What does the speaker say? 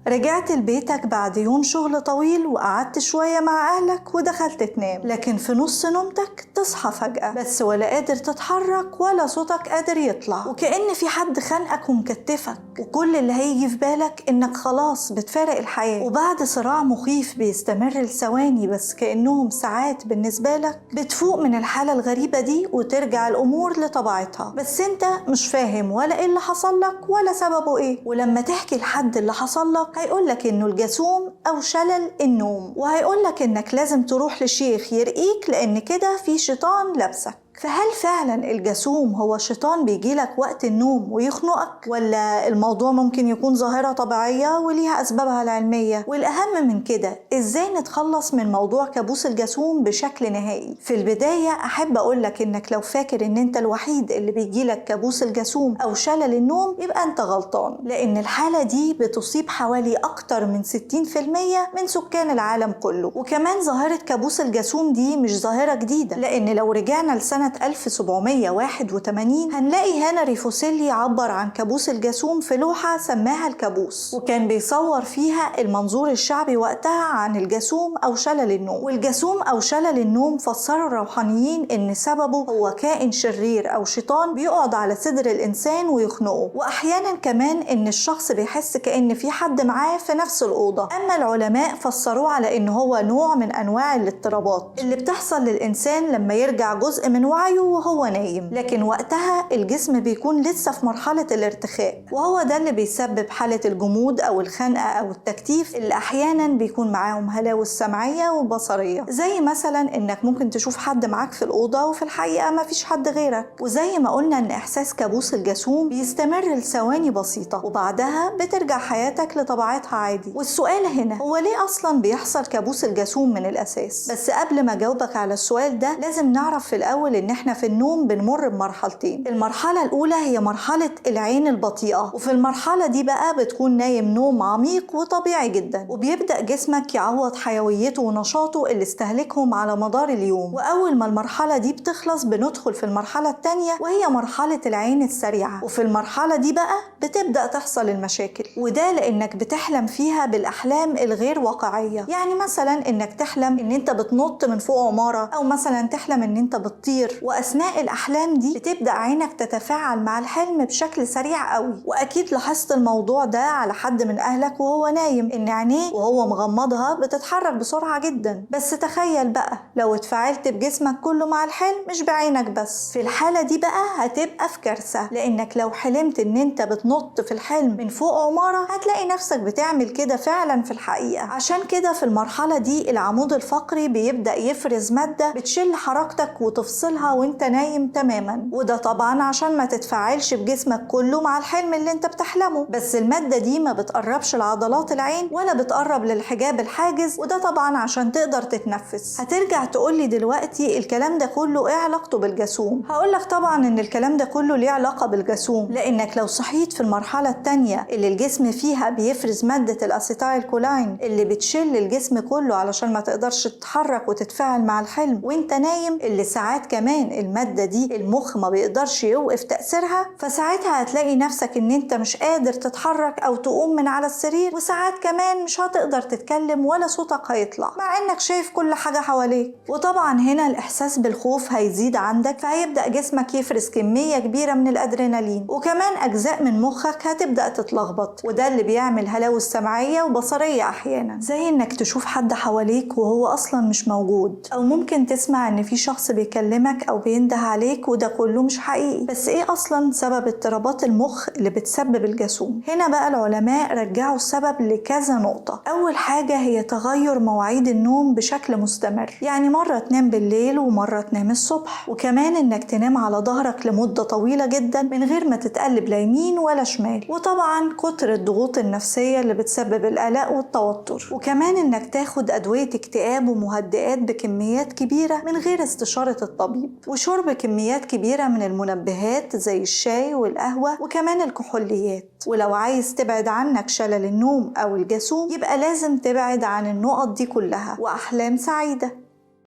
رجعت لبيتك بعد يوم شغل طويل وقعدت شوية مع أهلك ودخلت تنام، لكن في نص نومتك تصحى فجأة بس ولا قادر تتحرك ولا صوتك قادر يطلع، وكأن في حد خانقك ومكتفك، وكل اللي هيجي في بالك إنك خلاص بتفارق الحياة. وبعد صراع مخيف بيستمر لثواني بس كأنهم ساعات بالنسبة لك، بتفوق من الحالة الغريبة دي وترجع الأمور لطبيعتها، بس أنت مش فاهم ولا إيه اللي حصل لك ولا سببه إيه. ولما تحكي لحد اللي حصل لك هيقولك إنه الجاثوم أو شلل النوم، وهيقولك إنك لازم تروح لشيخ يرقيك لأن كده في شيطان لابسك. فهل فعلا الجاثوم هو شيطان بيجيلك وقت النوم ويخنقك، ولا الموضوع ممكن يكون ظاهرة طبيعية وليها أسبابها العلمية؟ والأهم من كده، إزاي نتخلص من موضوع كابوس الجاثوم بشكل نهائي؟ في البداية أحب أقولك إنك لو فاكر إن أنت الوحيد اللي بيجيلك كابوس الجاثوم أو شلل النوم يبقى أنت غلطان، لأن الحالة دي بتصيب حوالي أكتر من 60% من سكان العالم كله. وكمان ظاهرة كابوس الجاثوم دي مش ظاهرة جديدة، لأن لو رجعنا لسنة 1781 هنلاقي هنري فوسيلي عبر عن كابوس الجاثوم في لوحة سماها الكابوس، وكان بيصور فيها المنظور الشعبي وقتها عن الجاثوم أو شلل النوم. والجاثوم أو شلل النوم فسروا الروحانيين إن سببه هو كائن شرير أو شيطان بيقعد على صدر الإنسان ويخنقه، وأحيانا كمان إن الشخص بيحس كأن في حد معاه في نفس الأوضة. أما العلماء فسروه على إن هو نوع من أنواع الاضطرابات اللي بتحصل للإنسان لما يرجع جزء من وعيه وهو نايم، لكن وقتها الجسم بيكون لسه في مرحلة الارتخاء، وهو ده اللي بيسبب حالة الجمود أو الخنقة أو التكتيف اللي أحيانا بيكون معاهم هلاوس سمعية وبصرية، زي مثلا إنك ممكن تشوف حد معاك في الأوضة وفي الحقيقة ما فيش حد غيرك. وزي ما قلنا إن إحساس كابوس الجاثوم بيستمر لثواني بسيطة وبعدها بترجع حياتك لطبيعتها عادي. والسؤال هنا هو ليه أصلا بيحصل كابوس الجاثوم من الأساس؟ بس قبل ما أجاوبك على السؤال ده لازم نعرف في الأول إن إحنا في النوم بنمر بمرحلتين. المرحلة الأولى هي مرحلة العين البطيئة، وفي المرحلة دي بقى بتكون نايم نوم عميق وطبيعي جدا، وبيبدأ جسمك يعوض حيويته ونشاطه اللي استهلكهم على مدار اليوم. وأول ما المرحلة دي بتخلص بندخل في المرحلة التانية وهي مرحلة العين السريعة، وفي المرحلة دي بقى بتبدأ تحصل المشاكل، وده لأنك بتحلم فيها بالأحلام الغير واقعية. يعني مثلا إنك تحلم إن أنت بتنط من فوق عمارة، أو مثلا تحلم إن أنت بتطير، وأثناء الأحلام دي بتبدأ عينك تتفاعل مع الحلم بشكل سريع قوي. وأكيد لاحظت الموضوع ده على حد من أهلك وهو نايم، إن عينيه وهو مغمضها بتتحرك بسرعة جدا. بس تخيل بقى لو اتفاعلت بجسمك كله مع الحلم مش بعينك بس، في الحالة دي بقى هتبقى في كارثة، لأنك لو حلمت إن أنت بتنط في الحلم من فوق عمارة هتلاقي نفسك بتعمل كده فعلا في الحقيقة. عشان كده في المرحلة دي العمود الفقري بيبدأ يفرز مادة بتشل حركتك وتفصلها وانت نايم تماما، وده طبعا عشان ما تتفاعلش بجسمك كله مع الحلم اللي انت بتحلمه. بس المادة دي ما بتقربش لعضلات العين ولا بتقرب للحجاب الحاجز، وده طبعا عشان تقدر تتنفس. هترجع تقولي دلوقتي الكلام ده كله ايه علاقته بالجاثوم؟ هقولك طبعا ان الكلام ده كله ليه علاقة بالجاثوم، لانك لو صحيت في المرحلة التانية اللي الجسم فيها بيفرز مادة الاسيتايل كولاين اللي بتشل الجسم كله علشان ما تقدرش تتحرك وتتفاعل مع الحلم وانت نايم، اللي ساعات كمان المادة دي المخ ما بيقدرش يوقف تأثيرها، فساعتها هتلاقي نفسك ان انت مش قادر تتحرك او تقوم من على السرير، وساعات كمان مش هتقدر تتكلم ولا صوتك هيطلع مع انك شايف كل حاجة حواليك. وطبعا هنا الاحساس بالخوف هيزيد عندك، فهيبدأ جسمك يفرز كمية كبيرة من الادرينالين، وكمان اجزاء من مخك هتبدأ تتلخبط، وده اللي بيعمل هلاوس سمعية وبصرية احيانا، زي انك تشوف حد حواليك وهو اصلا مش موجود، او ممكن تسمع ان في شخص بيكلمك او بينده عليك وده كله مش حقيقي. بس ايه اصلا سبب اضطرابات المخ اللي بتسبب الجاثوم؟ هنا بقى العلماء رجعوا السبب لكذا نقطة. اول حاجة هي تغير مواعيد النوم بشكل مستمر، يعني مرة تنام بالليل ومرة تنام الصبح، وكمان انك تنام على ظهرك لمدة طويلة جدا من غير ما تتقلب لا يمين ولا شمال، وطبعا كتر الضغوط النفسية اللي بتسبب القلق والتوتر، وكمان انك تاخد ادوية اكتئاب ومهدئات بكميات كبيرة من غير استشارة الطبيب، وشرب كميات كبيرة من المنبهات زي الشاي والقهوة وكمان الكحوليات. ولو عايز تبعد عنك شلل النوم أو الجاثوم يبقى لازم تبعد عن النقط دي كلها، وأحلام سعيدة.